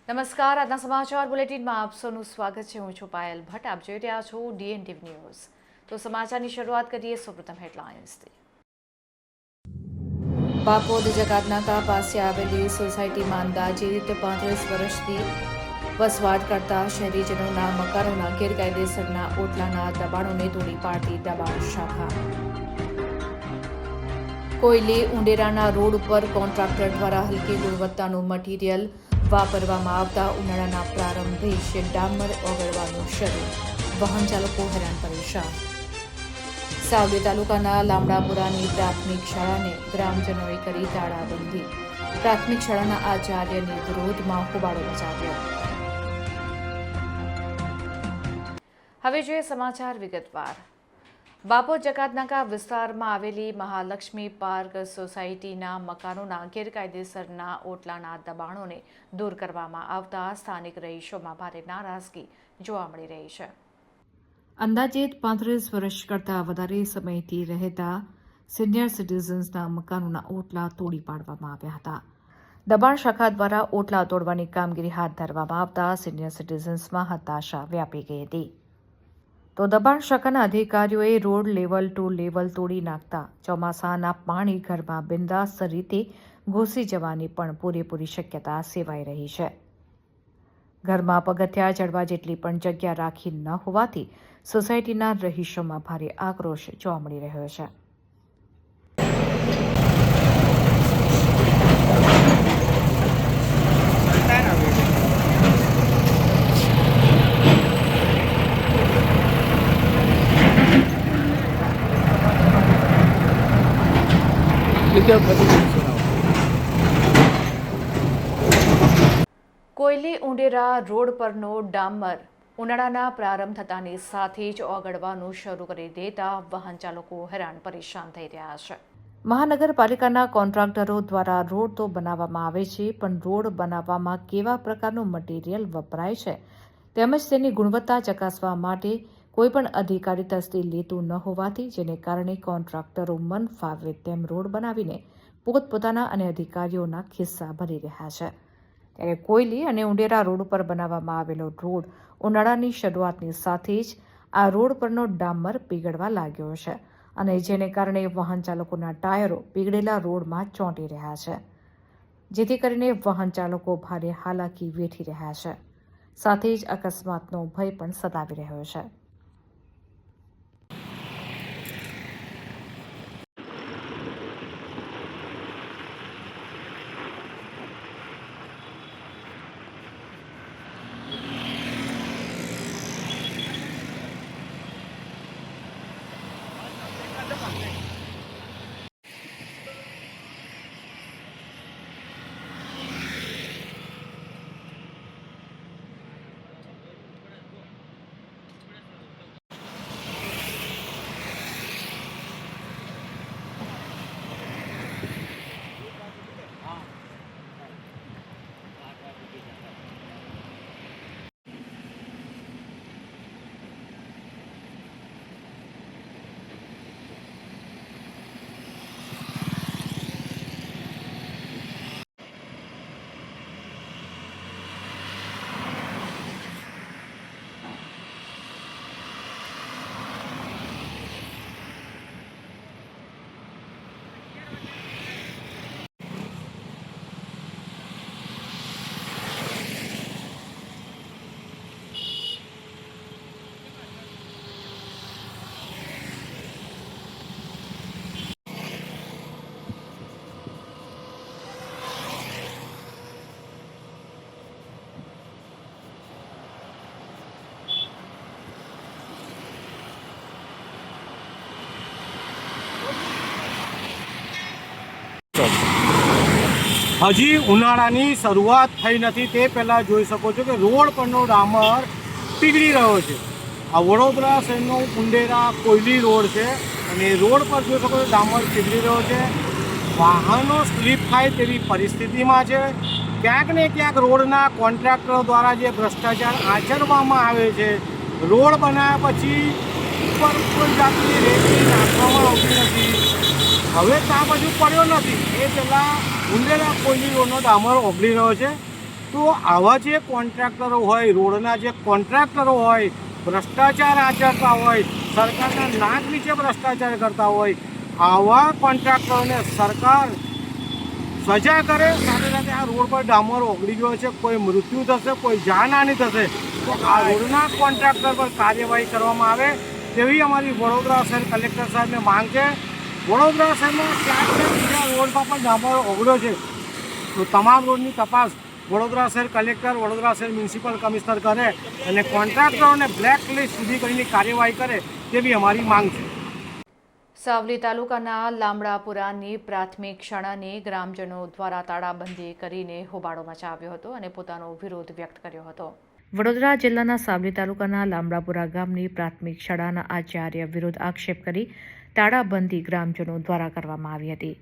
નમસ્કાર, આજના સમાચાર બુલેટિનમાં આપ સૌનું સ્વાગત છે. હું છું પાયલ ભટ્ટ. આપ જોઈ રહ્યા છો DNTV ન્યૂઝ. તો સમાચારની શરૂઆત કરીએ સૌપ્રથમ હેડલાઇન્સથી. બાપોદ જકાતનાકા પાસે આવેલી સોસાયટીમાં અંદાજિત 35 વર્ષથી વસવાટ કરતા શહેરીજનોના મકાનોના ગેરકાયદેસરના ઓટલાના દબાણોને તોડી પાડતી દબાણ શાખા. કોયલી ઉંડેરાના રોડ ઉપર કોન્ટ્રાક્ટર દ્વારા હલકી ગુણવત્તાનું મટીરીયલ વાપરવામાં આવતા ઉનાળાના પ્રારંભે ડામર ઓગળવાનું શરૂ. વાહન ચાલકો હેરાન પરેશાન. સાવલી તાલુકાના લામડાપુરાની પ્રાથમિક શાળાને ગ્રામજનોએ કરી તાળાબંધી. પ્રાથમિક શાળાના આચાર્યની વિરોધમાં હોબાળો મચાવ્યો. હવે જોઈએ સમાચાર વિગતવાર. બાપોદ જકાતનાકા વિસ્તારમાં આવેલી મહાલક્ષ્મી પાર્ક સોસાયટીના મકાનોના ગેરકાયદેસરના ઓટલાના દબાણોને દૂર કરવામાં આવતા સ્થાનિક રહીશોમાં ભારે નારાજગી જોવા મળી રહી છે. અંદાજિત 35 વર્ષ કરતાં વધારે સમયથી રહેતા સિનિયર સિટીઝન્સના મકાનોના ઓટલા તોડી પાડવામાં આવ્યા હતા. દબાણ શાખા દ્વારા ઓટલા તોડવાની કામગીરી હાથ ધરવામાં આવતા સિનિયર સિટીઝન્સમાં હતાશા વ્યાપી ગઈ હતી. તો દબાણ શાખાના અધિકારીઓએ રોડ લેવલ ટુ લેવલ તોડી નાખતા ચોમાસાના પાણી ઘરમાં બિંદાસ્ત રીતે ઘૂસી જવાની પણ પૂરેપૂરી શક્યતા સેવાઈ રહી છે. ઘરમાં પગથિયા ચડવા જેટલી પણ જગ્યા રાખી ન હોવાથી સોસાયટીના રહીશોમાં ભારે આક્રોશ જોવા મળી રહ્યો છે. કોયલી ઉંડેરા રોડ પરનો ડામર ઉનાળાના પ્રારંભ થતાની સાથે જ ઓગળવાનું શરૂ કરી દેતા વાહન ચાલકો હેરાન પરેશાન થઈ રહ્યા છે. મહાનગરપાલિકાના કોન્ટ્રાક્ટરો દ્વારા રોડ તો બનાવવામાં આવે છે, પણ રોડ બનાવવામાં કેવા પ્રકારનું મટીરીયલ વપરાય છે તેમજ તેની ગુણવત્તા ચકાસવા માટે કોઈપણ અધિકારી તસ્દી લેતું ન હોવાથી જેને કારણે કોન્ટ્રાક્ટરો મન ફાવે તેમ રોડ બનાવીને પોતપોતાના અને અધિકારીઓના ખિસ્સા ભરી રહ્યા છે. ત્યારે કોયલી અને ઉંડેરા રોડ પર બનાવવામાં આવેલો રોડ ઉનાળાની શરૂઆતની સાથે જ આ રોડ પરનો ડામર પીગળવા લાગ્યો છે અને જેને કારણે વાહન ચાલકોના ટાયરો પીગળેલા રોડમાં ચોંટી રહ્યા છે, જેથી કરીને વાહન ચાલકો ભારે હાલાકી વેઠી રહ્યા છે. સાથે જ અકસ્માતનો ભય પણ સતાવી રહ્યો છે. હજી ઉનાળાની શરૂઆત થઈ નથી તે પહેલાં જોઈ શકો છો કે રોડ પરનો ડામર પીગળી રહ્યો છે. આ વડોદરા શહેરનો ઉંડેરા કોયલી રોડ છે અને રોડ પર જોઈ શકો છો ડામર પીગળી રહ્યો છે. વાહનો સ્લીપ થાય તેવી પરિસ્થિતિમાં છે. ક્યાંક ને ક્યાંક રોડના કોન્ટ્રાક્ટરો દ્વારા જે ભ્રષ્ટાચાર આચરવામાં આવે છે, રોડ બનાવ્યા પછી ઉપર કોઈ જાતની રેતી નાખવામાં આવતી નથી. હવે ત્યાં બાજુ પડ્યો નથી એ પહેલાં ઉંડેરા કોયલી રોડનો ડામર ઓગળી રહ્યો છે. તો આવા જે કોન્ટ્રાક્ટરો હોય, રોડના જે કોન્ટ્રાક્ટરો હોય, ભ્રષ્ટાચાર આચરતા હોય, સરકારના નાક નીચે ભ્રષ્ટાચાર કરતા હોય, આવા કોન્ટ્રાક્ટરોને સરકાર સજા કરે. સાથે સાથે આ રોડ પર ડામર ઓગળી ગયો છે, કોઈ મૃત્યુ થશે, કોઈ જાનહાનિ થશે, તો આ રોડના કોન્ટ્રાક્ટર પર કાર્યવાહી કરવામાં આવે તેવી અમારી વડોદરા શહેર કલેક્ટર સાહેબને માંગ છે. વડોદરા શહેરમાં ક્યાંક બીજા રોડ પર પણ ડામર ઓગળ્યો છે, તો તમામ રોડની તપાસ વડોદરા શહેર કલેક્ટર, વડોદરા શહેર મ્યુનિસિપલ કમિશનર કરે અને કોન્ટ્રાક્ટરોને બ્લેક લિસ્ટ સુધી કરીને કાર્યવાહી કરે તેવી અમારી માંગ છે. સાવલી તાલુકાના લામડાપુરાની પ્રાથમિક શાળાની ગ્રામજનો દ્વારા તાળાબંધી કરીને હોબાળો મચાવ્યો હતો અને પોતાનો વિરોધ વ્યક્ત કર્યો હતો. વડોદરા જિલ્લાના સાવલી તાલુકાના લામડાપુરા ગામની પ્રાથમિક શાળાના આચાર્ય વિરુદ્ધ આક્ષેપ કરી તાળાબંધી ગ્રામજનો દ્વારા કરવામાં આવી હતી.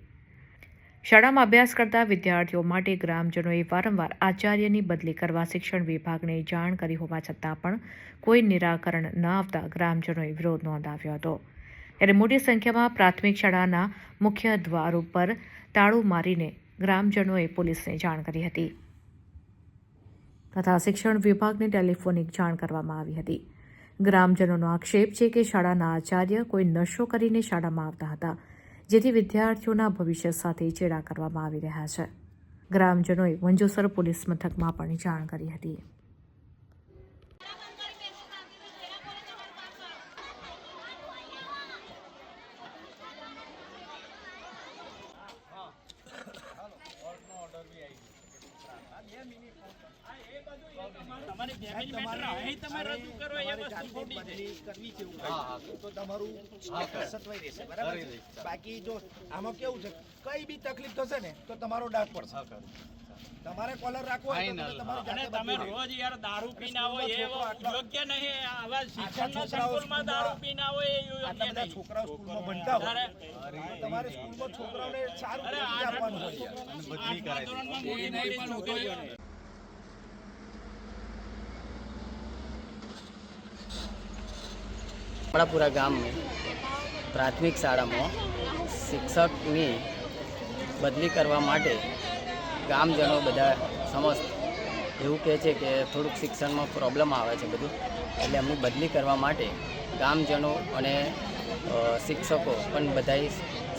શાળામાં અભ્યાસ કરતા વિદ્યાર્થીઓ માટે ગ્રામજનોએ વારંવાર આચાર્યની બદલી કરવા શિક્ષણ વિભાગને જાણ કરી હોવા છતાં પણ કોઈ નિરાકરણ ન આવતા ગ્રામજનોએ વિરોધ નોંધાવ્યો હતો. ત્યારે મોટી સંખ્યામાં પ્રાથમિક શાળાના મુખ્ય દ્વાર ઉપર તાળું મારીને ગ્રામજનોએ પોલીસને જાણ કરી હતી તથા શિક્ષણ વિભાગને ટેલિફોનિક જાણ કરવામાં આવી હતી. ગ્રામજનોનો આક્ષેપ છે કે શાળાના આચાર્ય કોઈ નશો કરીને શાળામાં આવતા હતા, જેથી વિદ્યાર્થીઓના ભવિષ્ય સાથે ચેડા કરવામાં આવી રહ્યા છે. ગ્રામજનોએ મંજુસર પોલીસ મથકમાં પણ જાણ કરી હતી. તમારી ફેમિલી મેટર અહીં તમે રજૂ કરો એ વસ્તુ ખોટી છે. કરવી છે એવું તો તમારું સત્વાઈ રહેશે, બરાબર છે. બાકી જો આમાં કેવું છે, કઈ બી તકલીફ થશે ને તો તમારો ડાક પડશે. તમારે કોલર રાખવો હોય તો તમારે અને તમે રોજ યાર દારૂ પીને આવો એ યોગ્ય નહીં. આવા શિક્ષણના સંકુલમાં દારૂ પીને આવો એ યોગ્ય નહીં. છોકરાઓ સ્કૂલમાં ભણતા હોય તમારે સ્કૂલમાં છોકરાઓને સારું આપવાનું હોય. આઠમા ધોરણમાં મોટી છોકરીઓ લામડાપુરા ગામની પ્રાથમિક શાળામાં શિક્ષકની બદલી કરવા માટે ગામજનો બધા સમસ્ત એવું કહે છે કે થોડુંક શિક્ષણમાં પ્રોબ્લેમ આવે છે બધું, એટલે એમની બદલી કરવા માટે ગામજનો અને શિક્ષકો પણ બધાય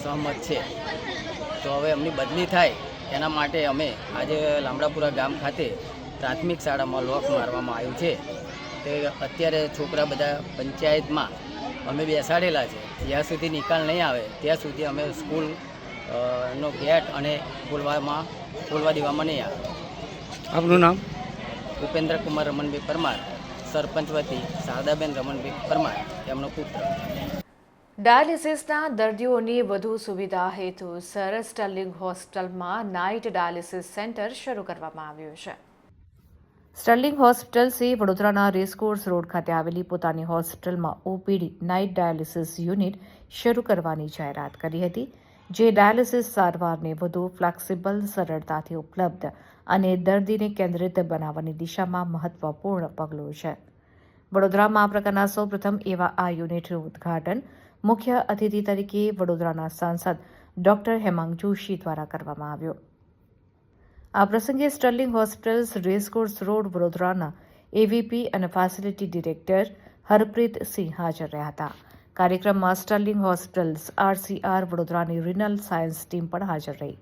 સહમત છે. તો હવે એમની બદલી થાય એના માટે અમે આજે લામડાપુરા ગામ ખાતે પ્રાથમિક શાળામાં લોક મારવામાં આવ્યું છે. તે અત્યારે છોકરા બધા પંચાયતમાં અમે બેસાડેલા છે. જ્યાં સુધી નિકાલ નહીં આવે ત્યાં સુધી અમે સ્કૂલ નો ગેટ અને ખોલવા દેવામાં નહીં આવે. આપનું નામ? ભૂપેન્દ્ર કુમાર રમણભાઈ પરમાર, સરપંચ વતી શારદાબેન રમણભાઈ પરમાર, તેમનો પુત્ર. ડાયાલિસિસના દર્દીઓની વધુ સુવિધા હેતુસર સ્ટર્લિંગ હોસ્પિટલમાં નાઇટ ડાયાલિસિસ સેન્ટર શરૂ કરવામાં આવ્યું છે. સ્ટર્લિંગ હોસ્પિટલ્સે વડોદરાના રેસકોર્સ રોડ ખાતે આવેલી પોતાની હોસ્પિટલમાં ઓપીડી નાઇટ ડાયાલિસિસ યુનિટ શરૂ કરવાની જાહેરાત કરી હતી, જે ડાયાલિસિસ સારવારને વધુ ફ્લેક્સિબલ, સરળતાથી ઉપલબ્ધ અને દર્દીને કેન્દ્રિત બનાવવાની દિશામાં મહત્વપૂર્ણ પગલું છે. વડોદરામાં આ પ્રકારના સૌપ્રથમ એવા આ યુનિટનું ઉદ્ઘાટન મુખ્ય અતિથિ તરીકે વડોદરાના સાંસદ ડોક્ટર હેમાંગ જોશી દ્વારા કરવામાં આવ્યું. આ પ્રસંગે સ્ટર્લિંગ હોસ્પિટલ્સ, રેસકોર્સ રોડ, વડોદરાના એવીપી અને ફેસિલિટી ડિરેક્ટર હરપ્રીત સિંહ હાજર રહ્યા હતા. કાર્યક્રમમાં સ્ટર્લિંગ હોસ્પિટલ્સ, આરસીઆર, વડોદરાની રિનલ સાયન્સ ટીમ પણ હાજર રહી.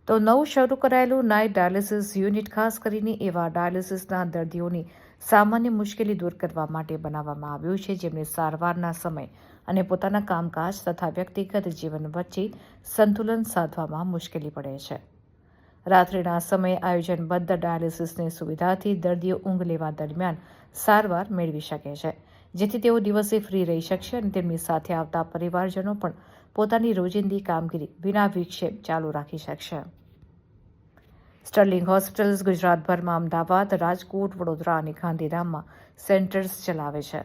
તો નવું શરૂ કરાયેલું નાઇટ ડાયાલિસિસ યુનિટ ખાસ કરીને એવા ડાયાલિસિસના દર્દીઓની સામાન્ય મુશ્કેલી દૂર કરવા માટે બનાવવામાં આવ્યું છે, જેમને સારવારના સમય અને પોતાના કામકાજ તથા વ્યક્તિગત જીવન વચ્ચે સંતુલન સાધવામાં મુશ્કેલી પડે છે. રાત્રિના સમયે આયોજનબદ્ધ ડાયાલિસિસની સુવિધાથી દર્દીઓ ઊંઘ લેવા દરમિયાન સારવાર મેળવી શકે છે, જેથી તેઓ દિવસે ફ્રી રહી શકશે અને તેમની સાથે આવતા પરિવારજનો પણ પોતાની રોજિંદી કામગીરી વિના વિક્ષેપ ચાલુ રાખી શકશે. સ્ટર્લિંગ હોસ્પિટલ્સ ગુજરાતભરમાં અમદાવાદ, રાજકોટ, વડોદરા અને ગાંધીધામમાં સેન્ટર્સ ચલાવે છે,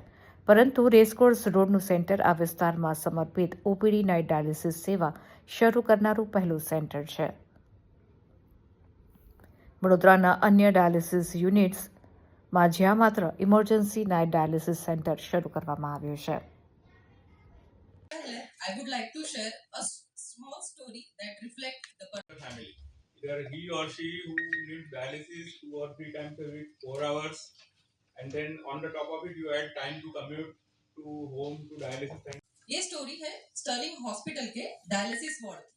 પરંતુ રેસકોર્સ રોડનું સેન્ટર આ વિસ્તારમાં સમર્પિત ઓપીડી નાઇટ ડાયાલિસિસ સેવા શરૂ કરનારું પહેલું સેન્ટર છે. વડોદરાના અન્ય ડાયાલિસિસ યુનિટ્સમાં જ્યાં માત્ર ઇમરજન્સી નાઇટ ડાયાલિસિસ સેન્ટર શરૂ કરવામાં આવ્યું છે. I would like to share a small story that reflects the family. there he or she who needs dialysis 2 or 3 times a week, 4 hours, and then on the top of it you add time to commute to home to dialysis center. ये story है Sterling hospital के dialysis ward की।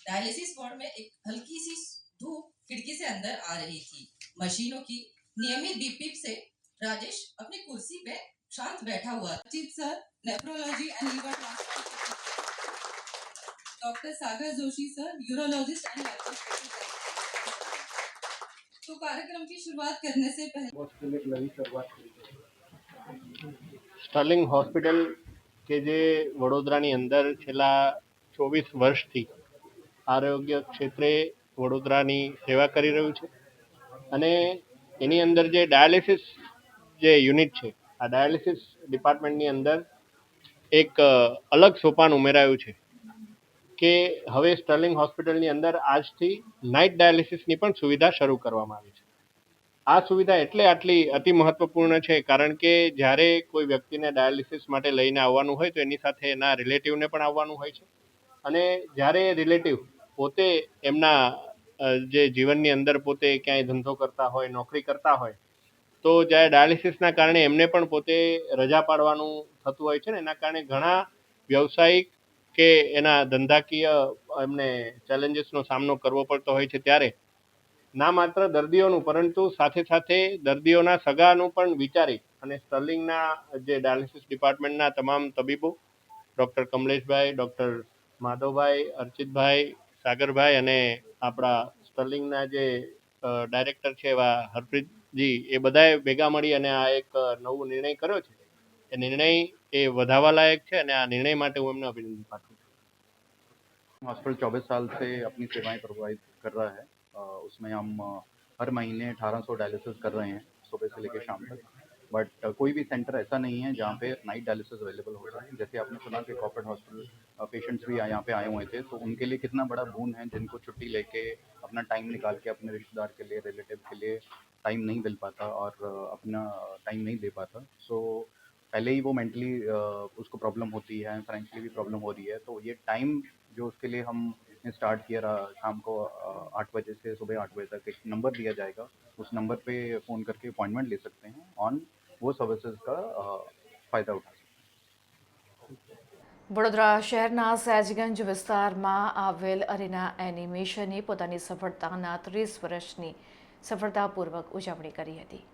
Dialysis ward में एक हल्की सी धूप खिड़की से अंदर आ रही थी। मशीनों की नियमित बीप बीप से राजेश अपनी कुर्सी पे शांत बैठा हुआ। Ajit sir nephrology and liver transplant, doctor Sagar Joshi sir urologist and laparoscopist. तो कार्यक्रम की शुरुआत करने से पहले સ્ટર્લિંગ હોસ્પિટલ કે જે વડોદરાની અંદર છેલ્લા 24 વર્ષથી આરોગ્ય ક્ષેત્રે વડોદરાની સેવા કરી રહ્યું છે અને એની અંદર જે ડાયાલિસિસ જે યુનિટ છે, આ ડાયાલિસિસ ડિપાર્ટમેન્ટની અંદર એક અલગ સોપાન ઉમેરાયું છે કે હવે સ્ટર્લિંગ હોસ્પિટલની અંદર આજથી નાઇટ ડાયાલિસિસની પણ સુવિધા શરૂ કરવામાં આવી છે. આ સુવિધા એટલે આટલી અતિ મહત્વપૂર્ણ છે કારણ કે જ્યારે કોઈ વ્યક્તિને ડાયાલિસિસ માટે લઈને આવવાનું હોય તો એની સાથે એના રિલેટિવને પણ આવવાનું હોય છે અને જ્યારે રિલેટિવ પોતે એમના જે જીવનની અંદર પોતે ક્યાંય ધંધો કરતા હોય, નોકરી કરતા હોય, તો જ્યારે ડાયાલિસિસના કારણે એમને પણ પોતે રજા પાડવાનું થતું હોય છે ને એના કારણે ઘણા વ્યવસાયિક કે એના ધંધાકીય એમને ચેલેન્જીસનો સામનો કરવો પડતો હોય છે. ત્યારે ના માત્ર દર્દીઓનું પરંતુ સાથે સાથે દર્દીઓના સગાનું પણ વિચારી અને સ્ટર્લિંગના જે ડાયાલિસિસ ડિપાર્ટમેન્ટના તમામ તબીબો ડૉક્ટર કમલેશભાઈ, ડૉક્ટર માધવભાઈ, અર્ચિતભાઈ, સાગરભાઈ અને આપણા સ્ટર્લિંગના જે ડાયરેક્ટર છે એવા હરપ્રીતજી, એ બધાએ ભેગા મળી અને આ એક નવો નિર્ણય કર્યો છે. એ નિર્ણય એ વધાવવા લાયક છે અને આ નિર્ણય માટે હું એમને અભિનંદન પાઠવું છું. हॉस्पिटल 24 साल से अपनी सेवाएं प्रोवाइड कर रहा है। उसमें हम हर महीने 1800 डायलिसिस कर रहे हैं सुबह से लेकर शाम तक। बट कोई भी सेंटर ऐसा नहीं है जहाँ पे नाइट डायलिसिस अवेलेबल हो जाए। जैसे आपने सुना कि कॉर्पोरेट हॉस्पिटल पेशेंट्स भी यहाँ पे आए हुए थे, तो उनके लिए कितना बड़ा बून है जिनको छुट्टी लेके अपना टाइम निकाल के अपने रिश्तेदार के लिए, रिलेटिव के लिए टाइम नहीं मिल पाता और अपना टाइम नहीं दे पाता। सो पहले ही वो मेंटली उसको प्रॉब्लम होती है, फाइनेंशियली भी प्रॉब्लम हो रही है। तो ये टाइम जो उसके लिए हम स्टार्ट किया शाम को 8 बजे से सुबह 8 बजे तक एक नंबर दिया जाएगा, उस नंबर पे फ़ोन करके अपॉइंटमेंट ले सकते हैं ऑन वो सर्विसेज का फ़ायदा उठा सकते हैं। વડોદરા શહેરના સયાજગંજ વિસ્તારમાં આવેલ અરીના એનિમેશને પોતાની સફળતાના 30 વર્ષની સફળતાપૂર્વક ઉજવણી કરી હતી.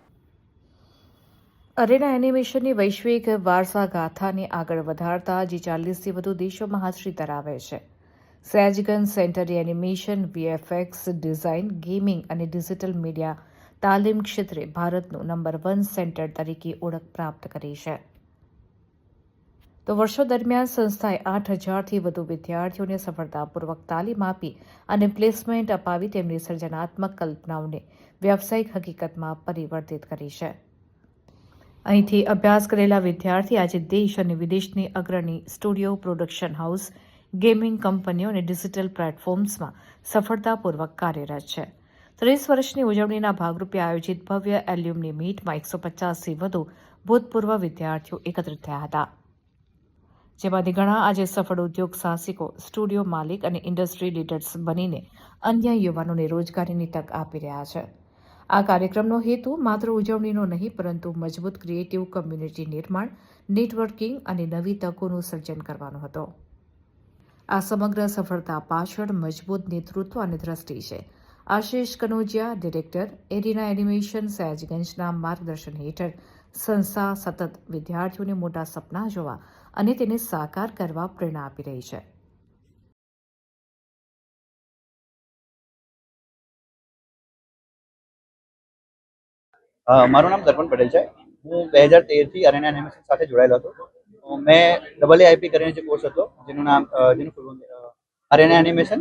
અરેના એનિમેશનની વૈશ્વિક વારસાગાથાને આગળ વધારતા જે 40થી વધુ દેશોમાં હાજરી ધરાવે છે. સયાજગંજ સેન્ટરે એનિમેશન, વીએફએક્સ, ડિઝાઇન, ગેમિંગ અને ડિજિટલ મીડિયા તાલીમ ક્ષેત્રે ભારતનું નંબર 1 સેન્ટર તરીકે ઓળખ પ્રાપ્ત કરી છે. તો વર્ષો દરમિયાન સંસ્થાએ 8000થી વધુ વિદ્યાર્થીઓને સફળતાપૂર્વક તાલીમ આપી અને પ્લેસમેન્ટ અપાવી તેમની સર્જનાત્મક કલ્પનાઓને વ્યાવસાયિક હકીકતમાં પરિવર્તિત કરી છે. અહીંથી અભ્યાસ કરેલા વિદ્યાર્થી આજે દેશ અને વિદેશની અગ્રણી સ્ટુડિયો, પ્રોડક્શન હાઉસ, ગેમિંગ કંપનીઓ અને ડિજિટલ પ્લેટફોર્મ્સમાં સફળતાપૂર્વક કાર્યરત છે. 30 વર્ષની ઉજવણીના ભાગરૂપે આયોજિત ભવ્ય એલ્યુમની મીટમાં 150થી વધુ ભૂતપૂર્વ વિદ્યાર્થીઓ એકત્રિત થયા હતા, જેમાંથી ઘણા આજે સફળ ઉદ્યોગ સાહસિકો, સ્ટુડિયો માલિક અને ઇન્ડસ્ટ્રી લીડર્સ બનીને અન્ય યુવાનોને રોજગારીની તક આપી રહ્યા છે. આ કાર્યક્રમનો હેતુ માત્ર ઉજવણીનો નહીં પરંતુ મજબૂત ક્રિએટિવ કમ્યુનિટી નિર્માણ, નેટવર્કિંગ અને નવી તકોનું સર્જન કરવાનો હતો. આ સમગ્ર સફળતા પાછળ મજબૂત નેતૃત્વ અને દ્રષ્ટિ છે. Ashish Kanojiya, director, Arena animation, સયાજગંજના માર્ગદર્શન હેઠળ સંસ્થા સતત વિદ્યાર્થીઓને મોટા સપના જોવા અને તેને સાકાર કરવા પ્રેરણા આપી રહી છે. મારું નામ દર્પણ પટેલ છે. હું 2013થી અરેના એનિમેશન સાથે જોડાયેલો હતો. મેં AAIP કરીને જે કોર્સ હતો જેનું અરેના એનિમેશન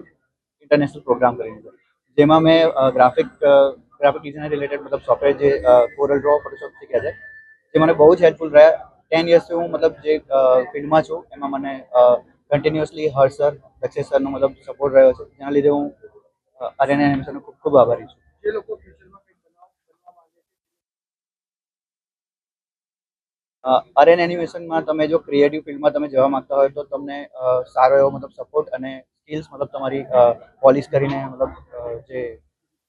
ઇન્ટરનેશનલ પ્રોગ્રામ કરીને છે, જેમાં મેં ગ્રાફિક ડિઝાઇન રિલેટેડ મતલબ સોફ્ટવેર જે કોરલ ડ્રો, ફોટોશોપ શીખ્યા છે, જે મને બહુ જ હેલ્પફુલ રહ્યા. 10 યર્સથી હું મતલબ જે ફિલ્ડમાં છું એમાં મને કન્ટિન્યુઅસલી હર્ષ સર, દક્ષેશ સરનો મતલબ સપોર્ટ રહ્યો છે, જેના લીધે હું અરેના એનિમેશનનો ખૂબ ખૂબ આભારી છું. અરેના એનિમેશનમાં તમે જો ક્રિએટિવ ફિલ્ડમાં તમે જવા માંગતા હોય તો તમને સારો એવો મતલબ સપોર્ટ અને સ્કિલ્સ મતલબ તમારી પોલિશ કરીને મતલબ જે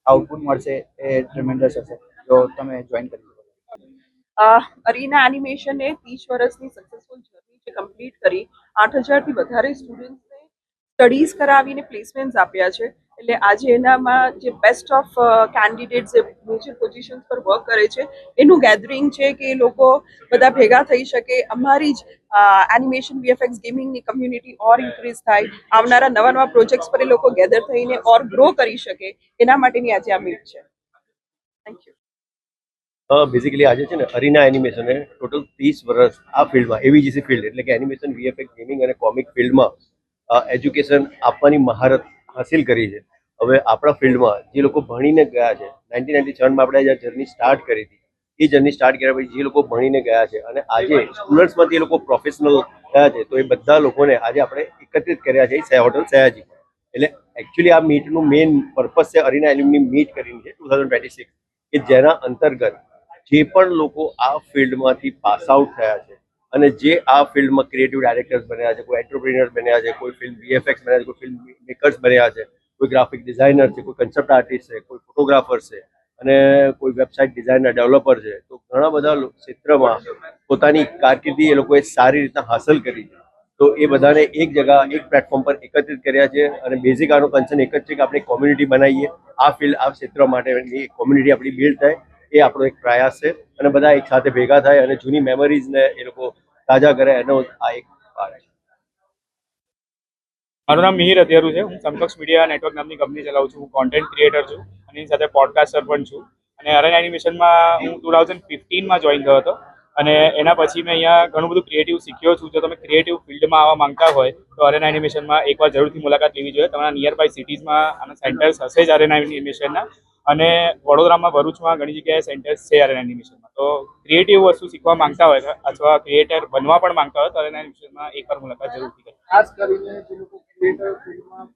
આઉટપુટ મળશે એ ટ્રેમેન્ડસ હશે જો તમે જોઈન કરી શકો. અરીના એનિમેશને 30 વર્ષની સક્સેસફુલ જર્ની જે કમ્પ્લીટ કરી 8000થી વધારે સ્ટુડન્ટ્સને સ્ટડીઝ કરાવીને પ્લેસમેન્ટ્સ આપ્યા છે. એટલે આજે એનામાં જે બેસ્ટ ઓફ કેન્ડિડેટ્સ જે મેજર પોઝિશન્સ પર વર્ક કરે છે એનું ગેધરિંગ છે કે એ લોકો બધા ભેગા થઈ શકે. અમારી જ એનિમેશન VFX ગેમિંગની કમ્યુનિટી ઓર ઇન્ક્રીઝ થાય, આવનારા નવા નવા પ્રોજેક્ટ્સ પર એ લોકો ગેધર થઈને ઓર ગ્રો કરી શકે, એના માટેની આજે આ મીટ છે. Thank you. બેઝિકલી આજે છે ને અરીના એનિમેશને ટોટલ 30 વર્ષ આ ફિલ્ડમાં એવીજીસી ફિલ્ડ એટલે કે એનિમેશન VFX ગેમિંગ અને કોમિક ફિલ્ડમાં એજ્યુકેશન આપવાની મહારત હાસિલ કરી છે. હવે આપણા ફિલ્ડમાં જે લોકો ભણીને ગયા છે 1997માં આપણે જે જર્ની સ્ટાર્ટ કરી હતી એ જર્ની સ્ટાર્ટ કર્યા પછી જે લોકો ભણીને ગયા છે અને આજે સ્ટુડન્ટ્સમાંથી એ લોકો પ્રોફેશનલ થયા છે તો એ બધા લોકોને આજે આપણે એકત્રિત કર્યા છે હોટલ સયાજી. એટલે એકચ્યુઅલી આ મીટનું મેઇન પર્પઝ છે અરીના એલ્યુમની મીટ કરીને છે 2026 કે જેના અંતર્ગત જે પણ લોકો આ ફિલ્ડમાંથી પાસ આઉટ થયા છે અને જે આ ફિલ્ડમાં ક્રિએટિવ ડાયરેક્ટર્સ બન્યા છે, કોઈ એન્ટરપ્રિન્યોર્સ બન્યા છે, કોઈ ફિલ્મ VFX બન્યા છે, કોઈ ફિલ્મ મેકર્સ બન્યા છે, કોઈ ગ્રાફિક ડિઝાઇનર છે, કોઈ કન્સેપ્ટ આર્ટિસ્ટ છે, કોઈ ફોટોગ્રાફર છે અને કોઈ વેબસાઇટ ડિઝાઇનર ડેવલપર છે. તો ઘણા બધા ક્ષેત્રમાં પોતાની કારકિર્દી એ લોકોએ સારી રીતના હાંસલ કરી છે. તો એ બધાને એક જગા એક પ્લેટફોર્મ પર એકત્રિત કર્યા છે અને બેઝિક આનો કન્સર્ન એક જ છે કે આપણે કોમ્યુનિટી બનાવીએ આ ફિલ્ડ આ ક્ષેત્ર માટે કોમ્યુનિટી આપણી બિલ્ડ થાય એ આપણો એક પ્રયાસ છે અને બધા એક સાથે ભેગા થાય અને જૂની મેમરીઝને એ લોકો તાજા કરે એનો આ એક પાર્ટ છે. મારું નામ મિહિર અત્યારું છે. હું સમકક્ષ મીડિયા નેટવર્ક નામની કંપની ચલાવું છું. હું કોન્ટેન્ટ ક્રિએટર છું અને એની સાથે પોડકાસ્ટર પણ છું. અને અરેના એનિમેશનમાં હું 2015માં જોઈન થયો હતો અને એના પછી મેં અહીંયા ઘણું બધું ક્રિએટિવ શીખ્યો છું. જો તમે ક્રિએટિવ ફિલ્ડમાં આવવા માંગતા હોય તો અરેના એનિમેશનમાં એકવાર જરૂરથી મુલાકાત લેવી જોઈએ. તમારા નિયર બાય સિટીઝમાં આના સેન્ટર્સ હશે જ અરેના એનિમેશનના અને વડોદરામાં ભરૂચમાં ઘણી જગ્યાએ સેન્ટર્સ છે અરેના એનિમેશનમાં. તો ક્રિએટિવ વસ્તુ શીખવા માંગતા હોય અથવા ક્રિએટર બનવા પણ માંગતા હોય તો અરેના એનિમેશનમાં એકવાર મુલાકાત જરૂરથી કરો. ખાસ કરીને જે લોકો ક્રિએટર ફિલ્ડમાં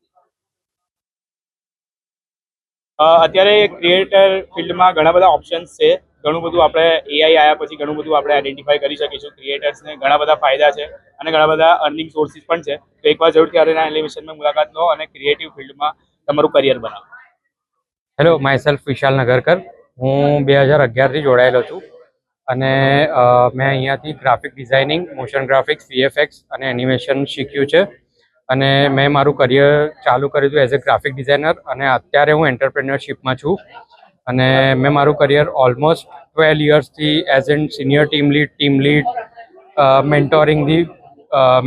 અત્યારે ક્રિએટર ફિલ્ડમાં ઘણા બધા ઓપ્શન્સ છે. ઘણું બધું આપણે AI આવ્યા પછી ઘણું બધું આપણે આઈડેન્ટિફાઈ કરી શકીશું. ક્રિએટર્સને ઘણા બધા ફાયદા છે અને ઘણા બધા અર્નિંગ સોર્સિસ પણ છે. તો એકવાર જરૂરથી અરેના એનિમેશનમાં મુલાકાત લો અને ક્રિએટિવ ફિલ્ડમાં તમારું કરિયર બનાવો. હેલો, માય સેલ્ફ વિશાલ નગરકર. હું 2011થી જોડાયેલો છું અને મેં અહીંયાથી graphic designing, motion graphics, VFX અને એનિમેશન શીખ્યું છે અને મેં મારું કરિયર ચાલુ કર્યું હતું એઝ અ ગ્રાફિક ડિઝાઇનર અને અત્યારે હું એન્ટરપ્રેન્યોરશિપમાં છું અને મેં મારું કરિયર ઓલમોસ્ટ 12 યર્સથી as an senior team lead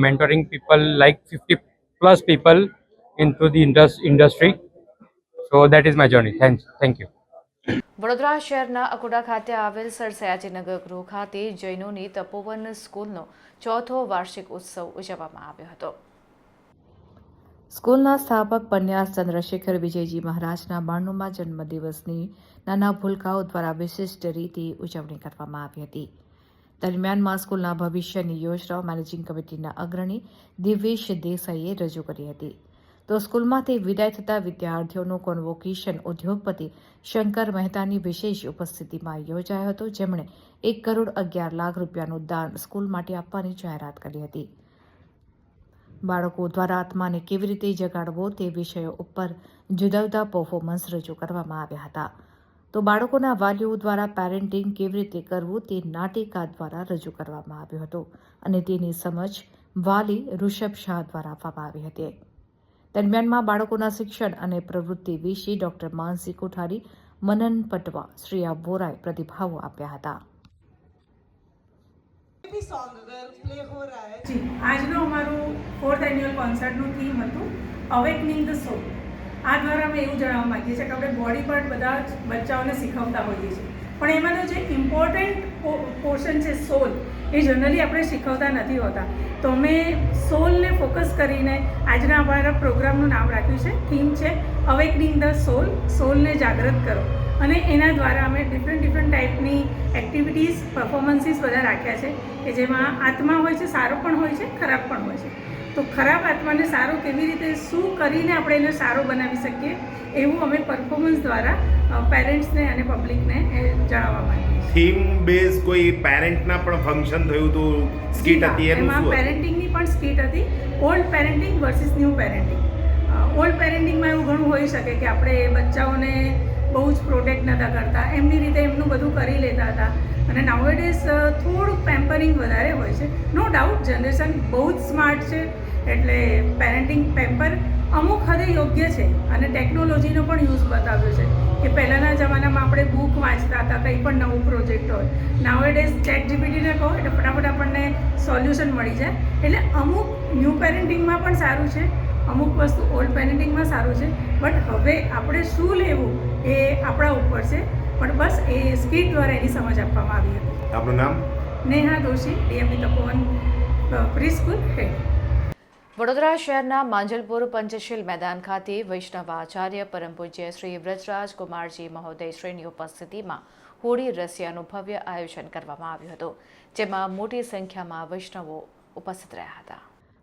mentoring people like 50+ people into the industry. So that is my journey. Thank you. Vadodara શહેરના અકોડા ખાતે આવેલ સર સયાજીનગર ગૃહ ખાતે જૈનોની તપોવન સ્કૂલનો 4થો વાર્ષિક ઉત્સવ ઉજવવામાં આવ્યો હતો. સ્કૂલના સ્થાપક પન્યાસ ચંદ્રશેખર વિજયજી મહારાજના 92મા જન્મદિવસની નાના ભૂલકાઓ દ્વારા વિશિષ્ટ રીતે ઉજવણી કરવામાં આવી હતી. દરમિયાનમાં સ્કૂલના ભવિષ્યની યોજનાઓ મેનેજિંગ કમિટીના અગ્રણી દિવેશ દેસાઈએ રજૂ કરી હતી. તો સ્કૂલમાંથી વિદાય થતા વિદ્યાર્થીઓનું કોન્વોકેશન ઉદ્યોગપતિ શંકર મહેતાની વિશેષ ઉપસ્થિતિમાં યોજાયો હતો, જેમણે 1,11,00,000 રૂપિયાનું દાન સ્કૂલ માટે આપવાની જાહેરાત કરી હતી. બાળકો દ્વારા આત્માને કેવી રીતે જગાડવો તે વિષયો ઉપર જુદા જુદા પરફોર્મન્સ રજૂ કરવામાં આવ્યા હતા. તો બાળકોના વાલીઓ દ્વારા પેરેન્ટિંગ કેવી રીતે કરવું તે નાટિકા દ્વારા રજૂ કરવામાં આવ્યું હતું અને તેની સમજ વાલી ઋષભ શાહ દ્વારા આપવામાં આવી હતી. દરમિયાનમાં બાળકોના શિક્ષણ અને પ્રવૃત્તિ વિશે ડોક્ટર માનસી કોઠારી, મનન પટવા, શ્રેયા વોરાએ પ્રતિભાવો આપ્યા હતા. આજનો અમારું 4th એન્યુઅલ કોન્સર્ટનું થીમ હતું અવેકનિંગ ધ સોલ. આ દ્વારા અમે એવું જણાવવા માંગીએ છીએ કે આપણે બોડી પાર્ટ બધા જ બચ્ચાઓને શીખવતા હોઈએ છીએ, પણ એમાંનો જે ઇમ્પોર્ટન્ટ પોર્શન છે સોલ, એ જનરલી આપણે શીખવતા નથી હોતા. તો અમે સોલને ફોકસ કરીને આજના અમારા પ્રોગ્રામનું નામ રાખ્યું છે. થીમ છે અવેકનિંગ ધ સોલ, સોલને જાગૃત કરો. અને એના દ્વારા અમે ડિફરન્ટ ટાઈપની એક્ટિવિટીઝ, પરફોર્મન્સીસ બધા રાખ્યા છે કે જેમાં આત્મા હોય છે, સારો પણ હોય છે, ખરાબ પણ હોય છે. તો ખરાબ આત્માને સારો કેવી રીતે, શું કરીને આપણે એને સારો બનાવી શકીએ, એવું અમે પરફોર્મન્સ દ્વારા પેરેન્ટ્સને અને પબ્લિકને જણાવવા માંગીએ છીએ. થીમ બેઝ કોઈ પેરેન્ટના પણ ફંક્શન થયું હતું, સ્કીટ હતી, એમાં પેરેન્ટિંગની પણ સ્કીટ હતી. Old parenting versus new parenting. ઓલ્ડ પેરેન્ટિંગમાં એવું ઘણું હોઈ શકે કે આપણે બચ્ચાઓને બહુ જ પ્રોટેક્ટ નહોતા કરતા, એમની રીતે એમનું બધું કરી લેતા હતા. અને નાઉએડેઝ થોડુંક પેમ્પરિંગ વધારે હોય છે. નો ડાઉટ જનરેશન બહુ જ સ્માર્ટ છે, એટલે પેરેન્ટિંગ પેમ્પર અમુક હદે યોગ્ય છે. અને ટેકનોલોજીનો પણ યુઝ બતાવ્યો છે કે પહેલાંના જમાનામાં આપણે બુક વાંચતા હતા, કંઈ પણ નવું પ્રોજેક્ટ હોય. નાઉએડેઝ ChatGPTને કહો એટલે ફટાફટ આપણને સોલ્યુશન મળી જાય. એટલે અમુક ન્યૂ પેરેન્ટિંગમાં પણ સારું છે, અમુક વસ્તુ ઓલ્ડ પેરેન્ટિંગમાં સારું છે. બટ હવે આપણે શું લેવું એ આપણા ઉપર છે. પણ બસ એ સ્કીટ દ્વારા એની સમજ આપવામાં આવી હતી. આપનું નામ? નેહા દોશી, DME તપોવન પ્રી સ્કૂલ હેડ. વડોદરા શહેરના માંજલપુર પંચશીલ મેદાન ખાતે વૈષ્ણવાચાર્ય પરમ પૂજ્ય શ્રી વ્રજરાજ કુમારજી મહોદયશ્રીની ઉપસ્થિતિમાં હોળી રસિયાનું ભવ્ય આયોજન કરવામાં આવ્યું હતું, જેમાં મોટી સંખ્યામાં વૈષ્ણવો ઉપસ્થિત રહ્યા હતા.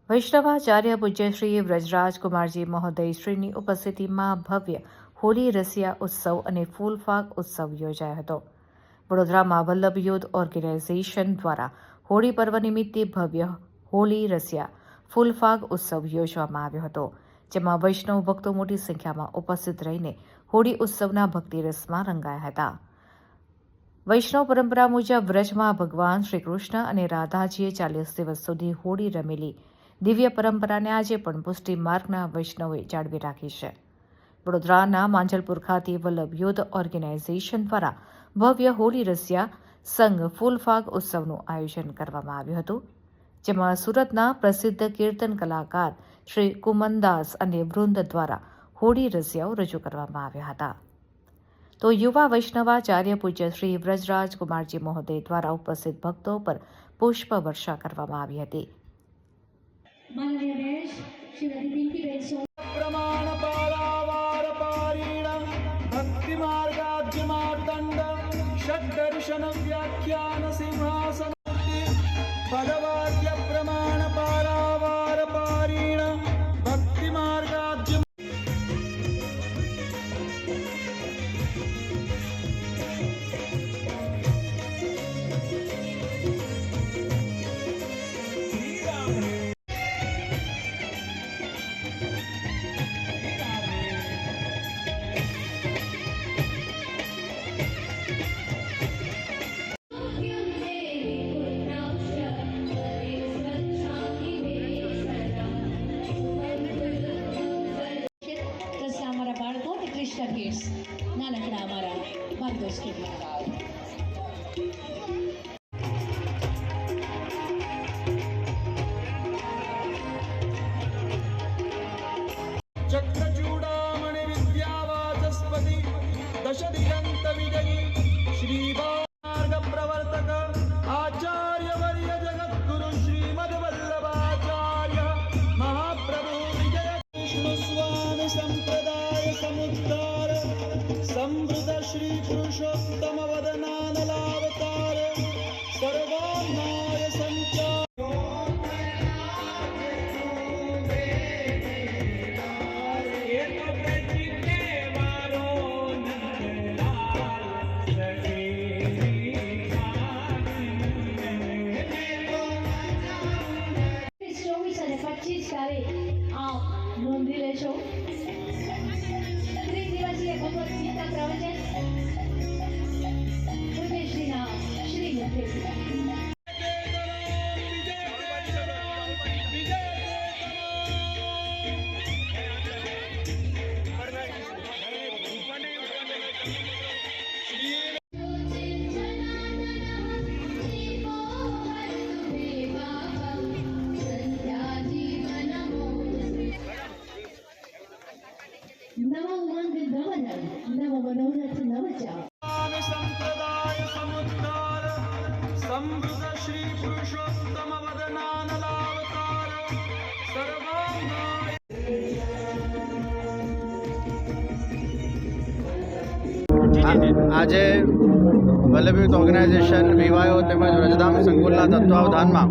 વૈષ્ણવાચાર્ય પૂજ્ય શ્રી વ્રજરાજ કુમારજી મહોદયશ્રીની ઉપસ્થિતિમાં ભવ્ય હોળી રસિયા ઉત્સવ અને ફૂલફાગ ઉત્સવ યોજાયો હતો. વડોદરામાં વલ્લભ યુથ ઓર્ગેનાઇઝેશન દ્વારા હોળી પર્વ નિમિત્તે ભવ્ય હોળી રસિયા ફૂલફાગ ઉત્સવ યોજવામાં આવ્યો હતો, જેમાં વૈષ્ણવ ભક્તો મોટી સંખ્યામાં ઉપસ્થિત રહીને હોળી ઉત્સવના ભક્તિરસમાં રંગાયા હતા. વૈષ્ણવ પરંપરા મુજબ વ્રજમાં ભગવાન શ્રી કૃષ્ણ અને રાધાજીએ 40 દિવસ સુધી હોળી રમેલી દિવ્ય પરંપરાને આજે પણ પુષ્ટિ માર્ગના વૈષ્ણવે જાળવી રાખી છે. વડોદરાના માંજલપુર ખાતે વલ્લભ યુથ ઓર્ગેનાઇઝેશન દ્વારા ભવ્ય હોળી રસિયા સંઘ ફૂલફાગ ઉત્સવનું આયોજન કરવામાં આવ્યું હતું, જેમાં સુરતના પ્રસિદ્ધ કીર્તન કલાકાર શ્રી કુમનદાસ અને વૃંદ દ્વારા હોળી રસિયાઓ રજૂ કરવામાં આવ્યા હતા. તો યુવા વૈષ્ણવાચાર્ય પૂજ્ય શ્રી વ્રજરાજ કુમારજી મહોદય દ્વારા ઉપસ્થિત ભક્તો પર પુષ્પ વર્ષા કરવામાં આવી હતી. पदवाक्य प्रमाण पारावार पारीण भक्ति मार्गाज्य નાનકડા અમારા માર્ગદર્શક चक्रचूडामणि विद्यावाचस्पति दश दिगंत विजयी श्री मार्ग प्रवर्तक आचार्य वर्य जगद्गुरु श्रीमद वल्लभाचार्य महाप्रभु विजय विष्णु स्वामी संप्रदाय समुद्धार समृद्ध श्री पुरुषोत्तम वदनानलावतार सर्वान्नाय संचार નોંધી લેશો. 30 દિવસીય ભગવદ ગીતા પ્રવચન પુણ્યશ્રીના શ્રી મુખેથી. નવ ઉમંગ નવનર નવ મનોરથ નવચા संप्रदाय समुद्धार समृद्ध श्री पुरुषोत्तम वदनानलावतार सर्वान्नाय આજે વલ્લભ યુથ ઓર્ગેનાઇઝેશન વિવાયો તેમજ વ્રજધામ સંકુલના તત્વાવધાનમાં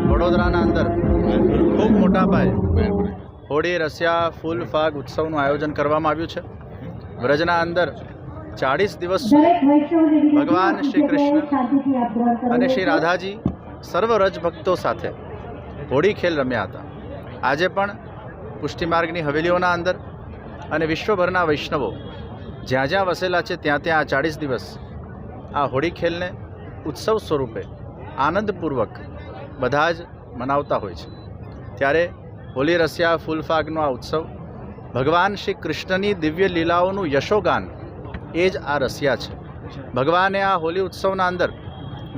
વડોદરાના અંદર ખૂબ મોટા પાયે હોળી રસિયા ફૂલ ફાગ ઉત્સવનું આયોજન કરવામાં આવ્યું છે. વ્રજના અંદર 40 દિવસ ભગવાન શ્રી કૃષ્ણ અને શ્રી રાધાજી સર્વ રજ ભક્તો સાથે હોળી ખેલ રમ્યા હતા. આજે પણ પુષ્ટિમાર્ગની હવેલીઓના અંદર અને વિશ્વભરના વૈષ્ણવો જ્યાં જ્યાં વસેલા છે ત્યાં ત્યાં આ 40 દિવસ આ હોળી ખેલને ઉત્સવ સ્વરૂપે આનંદપૂર્વક બધા જ મનાવતા હોય છે. ત્યારે હોલી રસિયા ફૂલફાગનો આ ઉત્સવ ભગવાન શ્રી કૃષ્ણની દિવ્ય લીલાઓનું યશોગાન એ જ આ રસિયા છે. ભગવાને આ હોલી ઉત્સવના અંદર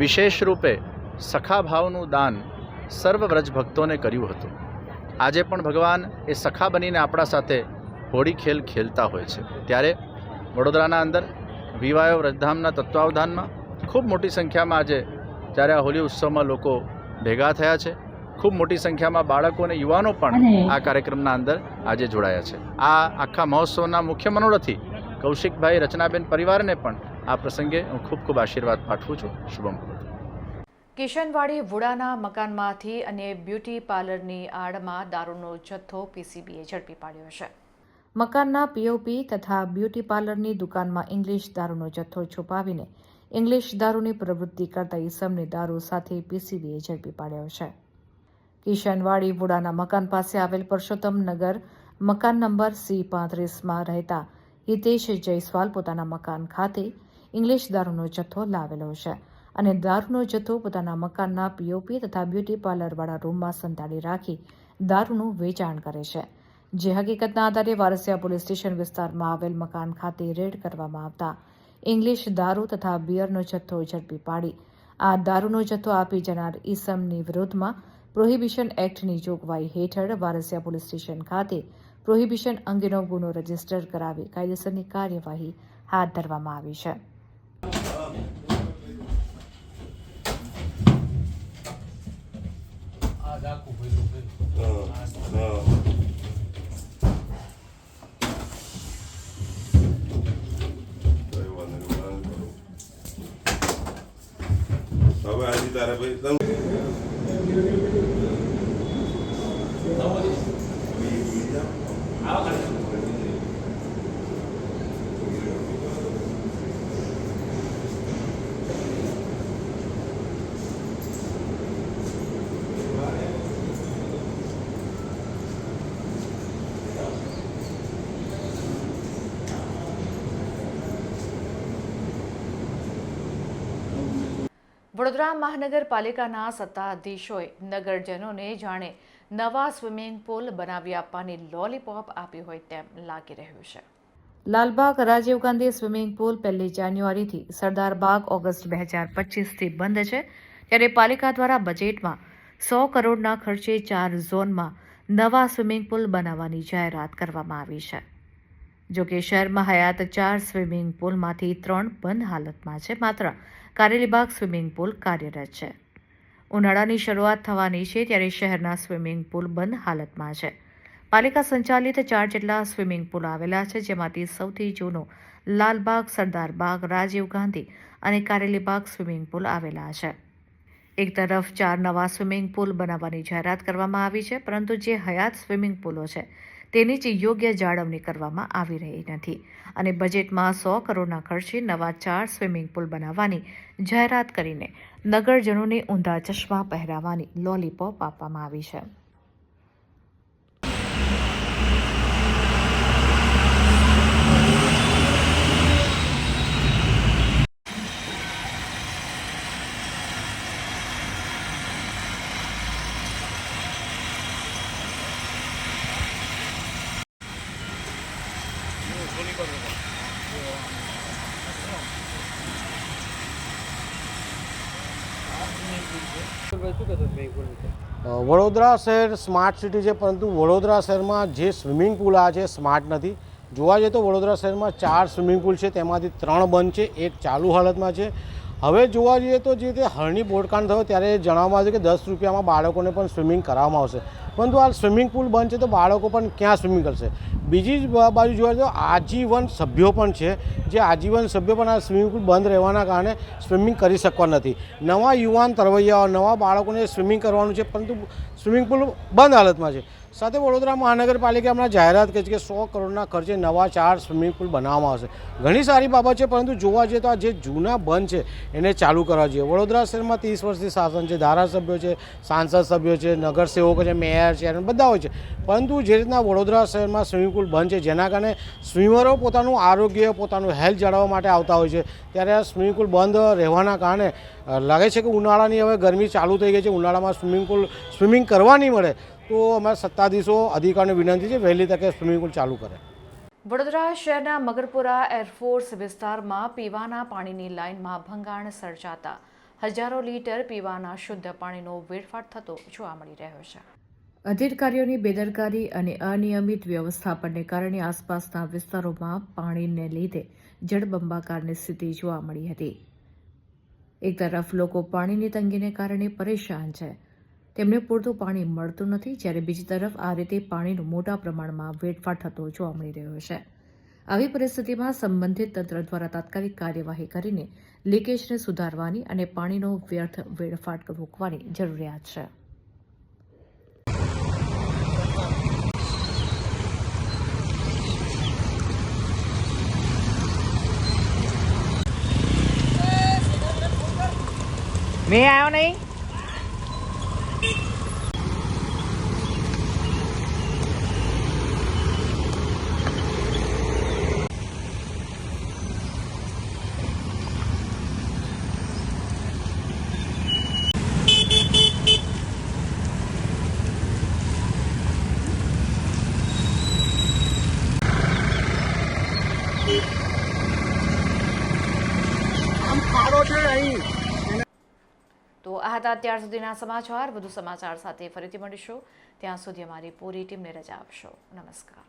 વિશેષ રૂપે સખા ભાવનું દાન સર્વ વ્રજ ભક્તોને કર્યું હતું. આજે પણ ભગવાન એ સખા બનીને આપણા સાથે હોળી ખેલ ખેલતા હોય છે. ત્યારે વડોદરાના અંદર વિવાયો વ્રજધામના તત્વાવધાનમાં ખૂબ મોટી સંખ્યામાં આજે જ્યારે આ હોલી ઉત્સવમાં લોકો ભેગા થયા છે. ખૂબ મોટી સંખ્યામાં બાળકો અને યુવાનો પણ આ કાર્યક્રમના અંદર આજે જોડાયા છે. આ આખા મહોત્સવના મુખ્ય મનોરથી કૌશિકભાઈ, રચનાબેન પરિવારને પણ આ પ્રસંગે હું ખૂબ ખૂબ આશીર્વાદ પાઠવું છું. શુભમ. કિશનવાડી વુડાના મકાનમાંથી અને બ્યુટી પાર્લરની આડમાં દારૂનો જથ્થો પીસીબીએ ઝડપી પાડ્યો છે. મકાનના પીઓપી તથા બ્યુટી પાર્લરની દુકાનમાં ઇંગ્લિશ દારૂનો જથ્થો છુપાવીને ઇંગ્લિશ દારૂની પ્રવૃત્તિ કરતા ઇસમને દારૂ સાથે પીસીબીએ ઝડપી પાડ્યો છે. કિશનવાડી વુડાના મકાન પાસે આવેલ પરસોત્તમ નગર મકાન નંબર C35માં રહેતા હિતેશ જયસ્વાલ પોતાના મકાન ખાતે ઇંગ્લિશ દારૂનો જથ્થો લાવેલો છે અને દારૂનો જથ્થો પોતાના મકાનના પીઓપી તથા બ્યુટી પાર્લરવાળા રૂમમાં સંતાડી રાખી દારૂનું વેચાણ કરે છે. જે હકીકતના આધારે વારસિયા પોલીસ સ્ટેશન વિસ્તારમાં આવેલ મકાન ખાતે રેડ કરવામાં આવતા ઇંગ્લિશ દારૂ તથા બિયરનો જથ્થો ઝડપી પાડી આ દારૂનો જથ્થો આપી જનાર ઈસમની વિરોધમાં પ્રોહિબિશન એક્ટની જોગવાઈ હેઠળ વારસિયા પોલીસ સ્ટેશન ખાતે પ્રોહિબિશન અંગેનો ગુનો રજીસ્ટર કરાવી કાયદેસરની કાર્યવાહી હાથ ધરવામાં આવી છે. હવે આજે તારે ભાઈ વડોદરા મહાનગરપાલિકાના સત્તાધીશોએ નગરજનોને જાણે નવા સ્વિમિંગ પુલ બનાવી આપવાની લોલીપોપ આપી હોય તેમ લાગી રહ્યું છે. લાલબાગ રાજીવ ગાંધી સ્વિમિંગ પુલ 1 જાન્યુઆરીથી સરદાર બાગ ઓગસ્ટ 2025થી બંધ છે. ત્યારે પાલિકા દ્વારા બજેટમાં 100 કરોડના ખર્ચે 4 ઝોનમાં નવા સ્વિમિંગ પુલ બનાવવાની જાહેરાત કરવામાં આવી છે. જોકે શહેરમાં હયાત 4 સ્વિમિંગ પુલમાંથી 3 બંધ હાલતમાં છે. માત્ર કારેલીબાગ સ્વિમિંગ પુલ કાર્યરત છે. ઉનાળાની શરૂઆત થવાની છે ત્યારે શહેરના સ્વિમિંગ પુલ બંધ હાલતમાં છે. પાલિકા સંચાલિત 4 જેટલા સ્વિમિંગ પુલ આવેલા છે, જેમાંથી સૌથી જૂનો લાલબાગ, સરદાર બાગ, રાજીવ ગાંધી અને કારેલીબાગ સ્વિમિંગ પુલ આવેલા છે. એક તરફ 4 નવા સ્વિમિંગ પુલ બનાવવાની જાહેરાત કરવામાં આવી છે, પરંતુ જે હયાત સ્વિમિંગ પુલો છે તેની જ યોગ્ય જાળવણી કરવામાં આવી રહી નથી અને બજેટમાં 100 કરોડના ખર્ચે નવા 4 સ્વિમિંગ પુલ બનાવવાની જાહેરાત કરીને નગરજનોને ઊંધા ચશ્મા પહેરાવવાની લોલીપોપ આપવામાં આવી છે. વડોદરા શહેર સ્માર્ટ સિટી છે, પરંતુ વડોદરા શહેરમાં જે સ્વિમિંગ પુલ આ છે સ્માર્ટ નથી. જોવા જઈએ તો વડોદરા શહેરમાં 4 સ્વિમિંગ પુલ છે, તેમાંથી 3 બંધ છે, એક ચાલુ હાલતમાં છે. હવે જોવા જઈએ તો જે તે હરણી બોટકાંડ થયો ત્યારે જણાવવામાં આવ્યું કે 10 રૂપિયામાં બાળકોને પણ સ્વિમિંગ કરાવવામાં આવશે, પરંતુ આ સ્વિમિંગ પુલ બંધ છે તો બાળકો પણ ક્યાં સ્વિમિંગ કરશે. બીજી બાજુ જોવા જઈએ તો આજીવન સભ્યો પણ છે, જે આજીવન સભ્યો પણ આ સ્વિમિંગ પુલ બંધ રહેવાના કારણે સ્વિમિંગ કરી શકવા નથી. નવા યુવાન તરવૈયાઓ, નવા બાળકોને સ્વિમિંગ કરવાનું છે, પરંતુ સ્વિમિંગ પુલ બંધ હાલતમાં છે. સાથે વડોદરા મહાનગરપાલિકા હમણાં જાહેરાત કરી છે કે 100 કરોડના ખર્ચે નવા 4 સ્વિમિંગ પુલ બનાવવામાં આવશે. ઘણી સારી બાબત છે, પરંતુ જોવા જઈએ તો આ જે જૂના બંધ છે એને ચાલુ કરવા જોઈએ. વડોદરા શહેરમાં 30 વર્ષથી શાસન છે, ધારાસભ્યો છે, સાંસદ સભ્યો છે, નગરસેવકો છે, મેયર ફાયર ચેરમેન બધા હોય છે, પરંતુ જે રીતના વડોદરા શહેરમાં સ્વિમિંગ પુલ બંધ છે, જેના કારણે સ્વિમરો પોતાનું આરોગ્ય, પોતાનું હેલ્થ જાળવવા માટે આવતા હોય છે, ત્યારે આ સ્વિમિંગ પુલ બંધ રહેવાના કારણે લાગે છે કે ઉનાળાની હવે ગરમી ચાલુ થઈ ગઈ છે, ઉનાળામાં સ્વિમિંગ કરવા નહીં મળે, તો અમારા સત્તાધીશો અધિકારીઓને વિનંતી છે વહેલી તકે સ્વિમિંગ પુલ ચાલુ કરે. વડોદરા શહેરના મગરપુરા એરફોર્સ વિસ્તારમાં પીવાના પાણીની લાઇનમાં ભંગાણ સર્જાતા હજારો લીટર પીવાના શુદ્ધ પાણીનો વેડફાટ થતો જોવા મળી રહ્યો છે. અધિકારીઓની બેદરકારી અને અનિયમિત વ્યવસ્થાપનને કારણે આસપાસના વિસ્તારોમાં પાણીને લીધે જળબંબાકારની સ્થિતિ જોવા મળી હતી. એક તરફ લોકો પાણીની તંગીને કારણે પરેશાન છે, તેમને પૂરતું પાણી મળતું નથી, જ્યારે બીજી તરફ આ રીતે પાણીનો મોટા પ્રમાણમાં વેડફાટ થતો જોવા મળી રહ્યો છે. આવી પરિસ્થિતિમાં સંબંધિત તંત્ર દ્વારા તાત્કાલિક કાર્યવાહી કરીને લીકેજને સુધારવાની અને પાણીનો વ્યર્થ વેડફાટ રોકવાની જરૂરિયાત છે. મેં આવ્યો નહીં. તો આ હતા અત્યાર સુધીના સમાચાર. વધુ સમાચાર સાથે ફરીથી મળીશું. ત્યાં સુધી અમારી પૂરી ટીમને રજા આપશો. નમસ્કાર.